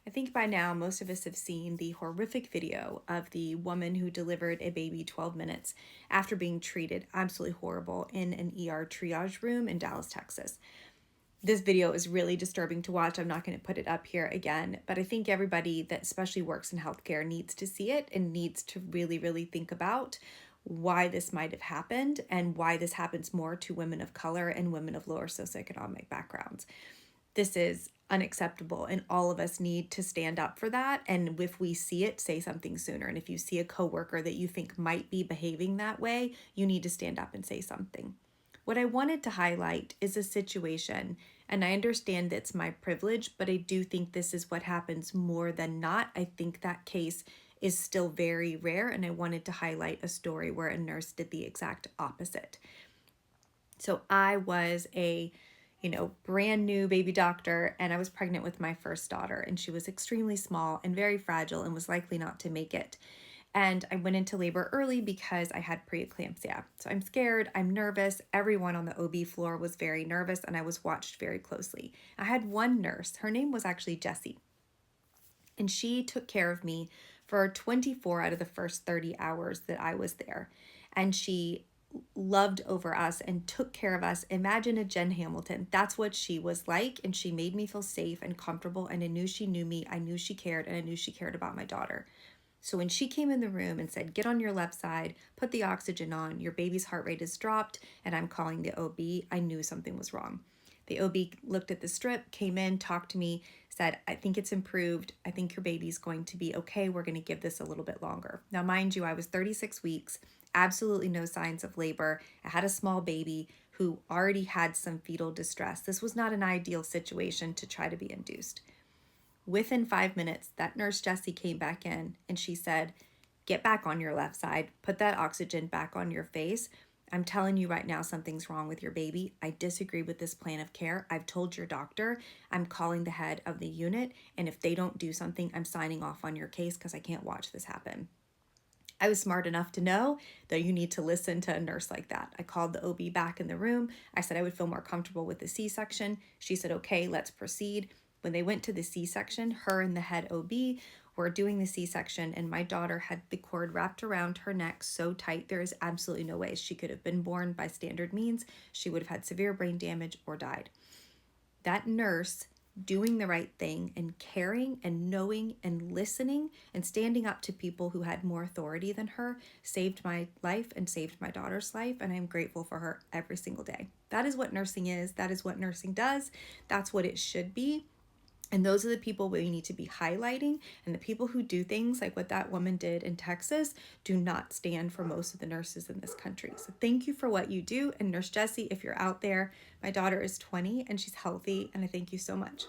I think by now most of us have seen the horrific video of the woman who delivered a baby 12 minutes after being treated absolutely horrible in an ER triage room in Dallas, Texas. This video is really disturbing to watch. I'm not going to put it up here again, but I think everybody that especially works in healthcare needs to see it and needs to really, really think about why this might have happened and why this happens more to women of color and women of lower socioeconomic backgrounds. This is unacceptable, and all of us need to stand up for that. And if we see it, say something sooner. And if you see a coworker that you think might be behaving that way, you need to stand up and say something. What I wanted to highlight is a situation, and I understand it's my privilege, but I do think this is what happens more than not. I think that case is still very rare, and I wanted to highlight a story where a nurse did the exact opposite. So I was a brand new baby doctor, and I was pregnant with my first daughter, and she was extremely small and very fragile and was likely not to make it. And I went into labor early because I had preeclampsia. So I'm scared, I'm nervous. Everyone on the OB floor was very nervous, and I was watched very closely. I had one nurse, her name was actually Jessie, and she took care of me for 24 out of the first 30 hours that I was there. And she loved over us and took care of us. Imagine a Jen Hamilton. That's what she was like. And she made me feel safe and comfortable. And I knew she knew me. I knew she cared. And I knew she cared about my daughter. So when she came in the room and said, get on your left side, put the oxygen on, your baby's heart rate is dropped, and I'm calling the OB, I knew something was wrong. The OB looked at the strip, came in, talked to me, said, I think it's improved. I think your baby's going to be okay. We're going to give this a little bit longer. Now, mind you, I was 36 weeks, absolutely no signs of labor. I had a small baby who already had some fetal distress. This was not an ideal situation to try to be induced. Within 5 minutes, that nurse Jessie came back in and she said, get back on your left side, put that oxygen back on your face. I'm telling you right now, something's wrong with your baby. I disagree with this plan of care. I've told your doctor. I'm calling the head of the unit. And if they don't do something, I'm signing off on your case because I can't watch this happen. I was smart enough to know that you need to listen to a nurse like that. I called the OB back in the room. I said I would feel more comfortable with the C-section. She said, okay, let's proceed. When they went to the C-section, her and the head OB were doing the C-section, and my daughter had the cord wrapped around her neck so tight, there is absolutely no way she could have been born by standard means. She would have had severe brain damage or died. That nurse doing the right thing and caring and knowing and listening and standing up to people who had more authority than her saved my life and saved my daughter's life, and I'm grateful for her every single day. That is what nursing is. That is what nursing does. That's what it should be. And those are the people we need to be highlighting. And the people who do things like what that woman did in Texas do not stand for most of the nurses in this country. So thank you for what you do. And Nurse Jessie, if you're out there, my daughter is 20 and she's healthy. And I thank you so much.